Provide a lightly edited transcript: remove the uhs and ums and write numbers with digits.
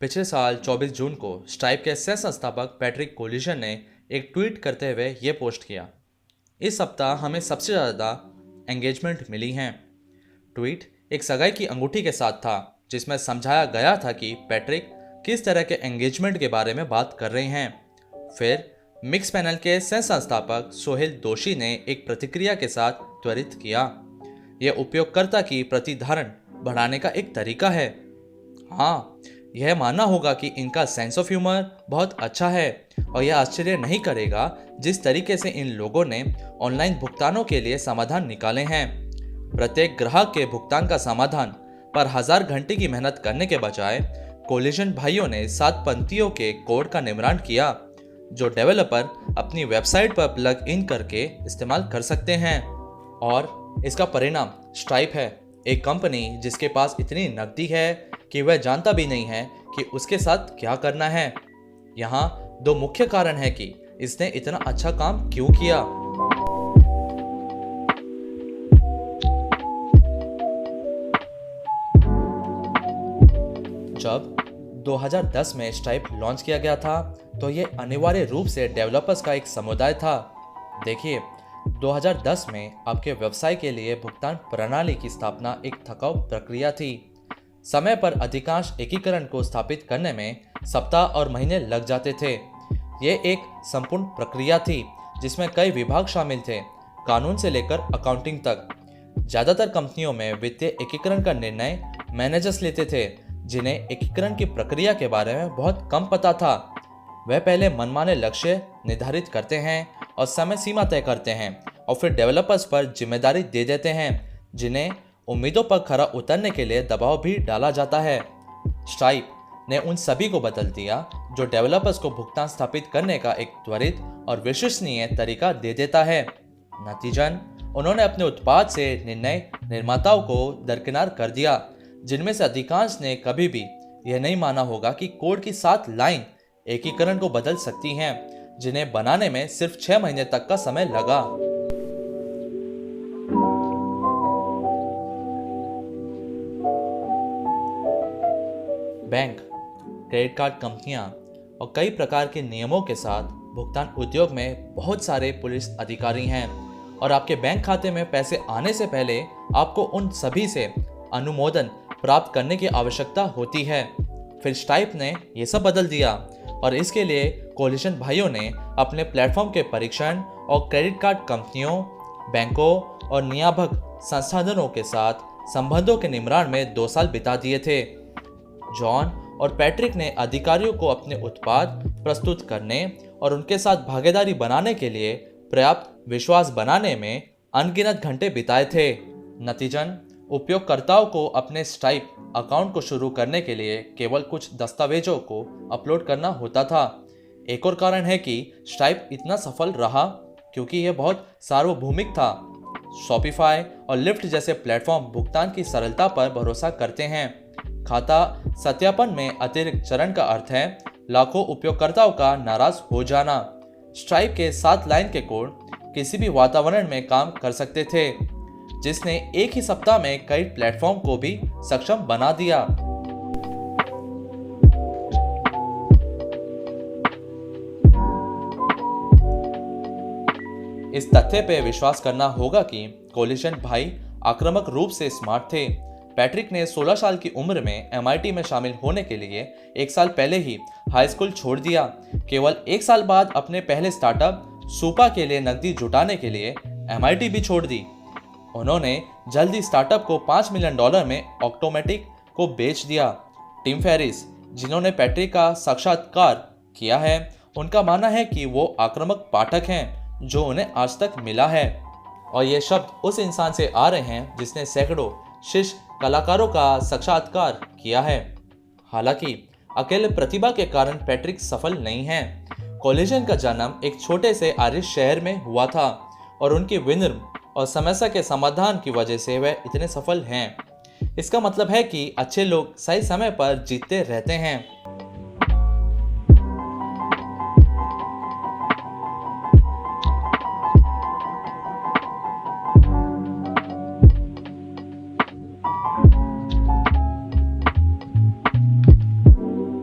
पिछले साल 24 जून को स्ट्राइप के सह संस्थापक पैट्रिक कोलिशन ने एक ट्वीट करते हुए ये पोस्ट किया। इस सप्ताह हमें सबसे ज़्यादा एंगेजमेंट मिली हैं। ट्वीट एक सगाई की अंगूठी के साथ था जिसमें समझाया गया था कि पैट्रिक किस तरह के एंगेजमेंट के बारे में बात कर रहे हैं। फिर मिक्स पैनल के सह संस्थापक सोहेल दोषी ने एक प्रतिक्रिया के साथ त्वरित किया। यह उपयोगकर्ता की प्रतिधारण बढ़ाने का एक तरीका है। हाँ, यह मानना होगा कि इनका सेंस ऑफ ह्यूमर बहुत अच्छा है और यह आश्चर्य नहीं करेगा जिस तरीके से इन लोगों ने ऑनलाइन भुगतानों के लिए समाधान निकाले हैं। प्रत्येक ग्राहक के भुगतान का समाधान पर 1000 घंटे की मेहनत करने के बजाय कोलिशन भाइयों ने 7 पंक्तियों के कोड का निर्माण किया जो डेवलपर अपनी वेबसाइट पर प्लग इन करके इस्तेमाल कर सकते हैं। और इसका परिणाम स्ट्राइप है, एक कंपनी जिसके पास इतनी नकदी है कि वह जानता भी नहीं है कि उसके साथ क्या करना है। यहाँ 2 मुख्य कारण है कि इसने इतना अच्छा काम क्यों किया। जब 2010 में स्ट्राइप लॉन्च किया गया था तो ये अनिवार्य रूप से डेवलपर्स का एक समुदाय था। देखिए, 2010 में आपके व्यवसाय के लिए भुगतान प्रणाली की स्थापना एक थकाऊ प्रक्रिया थी। समय पर अधिकांश एकीकरण को स्थापित करने में सप्ताह और महीने लग जाते थे। ये एक संपूर्ण प्रक्रिया थी जिसमें कई विभाग शामिल थे, कानून से लेकर अकाउंटिंग तक। ज़्यादातर कंपनियों में वित्तीय एकीकरण का निर्णय मैनेजर्स लेते थे जिन्हें एकीकरण की प्रक्रिया के बारे में बहुत कम पता था। वह पहले मनमाने लक्ष्य निर्धारित करते हैं और समय सीमा तय करते हैं और फिर डेवलपर्स पर जिम्मेदारी दे देते हैं जिन्हें उम्मीदों पर खरा उतरने के लिए दबाव भी डाला जाता है। स्ट्राइप ने उन सभी को बदल दिया जो डेवलपर्स को भुगतान स्थापित करने का एक त्वरित और विश्वसनीय तरीका दे देता है। नतीजन उन्होंने अपने उत्पाद से निर्णय निर्माताओं को दरकिनार कर दिया जिनमें से अधिकांश ने कभी भी यह नहीं माना होगा कि कोड की 7 लाइन एकीकरण को बदल सकती हैं, जिन्हें बनाने में सिर्फ 6 महीने तक का समय लगा। बैंक, क्रेडिट कार्ड कंपनियां और कई प्रकार के नियमों के साथ भुगतान उद्योग में बहुत सारे पुलिस अधिकारी हैं और आपके बैंक खाते में पैसे आने से पहले आपको उन सभी से अनुमोदन प्राप्त करने की आवश्यकता होती है। फिर स्ट्राइप ने यह सब बदल दिया और इसके लिए कोलिशन भाइयों ने अपने प्लेटफॉर्म के परीक्षण और क्रेडिट कार्ड कंपनियों, बैंकों और नियामक संस्थानों के साथ संबंधों के निर्माण में 2 साल बिता दिए थे। जॉन और पैट्रिक ने अधिकारियों को अपने उत्पाद प्रस्तुत करने और उनके साथ भागीदारी बनाने के लिए पर्याप्त विश्वास बनाने में अनगिनत घंटे बिताए थे। नतीजन उपयोगकर्ताओं को अपने स्ट्राइप अकाउंट को शुरू करने के लिए केवल कुछ दस्तावेजों को अपलोड करना होता था। एक और कारण है कि स्ट्राइप इतना सफल रहा क्योंकि यह बहुत सार्वभौमिक था। शॉपिफाई और लिफ्ट जैसे प्लेटफॉर्म भुगतान की सरलता पर भरोसा करते हैं। खाता सत्यापन में अतिरिक्त चरण का अर्थ है लाखों उपयोगकर्ताओं का नाराज हो जाना। स्ट्राइप के 7 लाइन के कोड किसी भी वातावरण में काम कर सकते थे, जिसने एक ही सप्ताह में कई प्लेटफॉर्म को भी सक्षम बना दिया। इस तथ्य पे विश्वास करना होगा कि कोलिशन भाई आक्रामक रूप से स्मार्ट थे। पैट्रिक ने 16 साल की उम्र में MIT में शामिल होने के लिए 1 साल पहले ही हाई स्कूल छोड़ दिया। केवल 1 साल बाद अपने पहले स्टार्टअप सूपा के लिए नकदी जुटाने के लिए MIT भी छोड़ दी। उन्होंने जल्दी स्टार्टअप को $5 मिलियन में ऑक्टोमेटिक को बेच दिया। टिम फेरिस, जिन्होंने पैट्रिक का साक्षात्कार किया है, उनका मानना है कि वो आक्रामक पाठक हैं जो उन्हें आज तक मिला है। और ये शब्द उस इंसान से आ रहे हैं जिसने सैकड़ों शिष्य कलाकारों का साक्षात्कार किया है। हालांकि अकेले प्रतिभा के कारण पैट्रिक सफल नहीं है। कोलिशन का जन्म एक छोटे से आयरिश शहर में हुआ था और उनकी विनम्र और समस्या के समाधान की वजह से वह इतने सफल हैं। इसका मतलब है कि अच्छे लोग सही समय पर जीतते रहते हैं।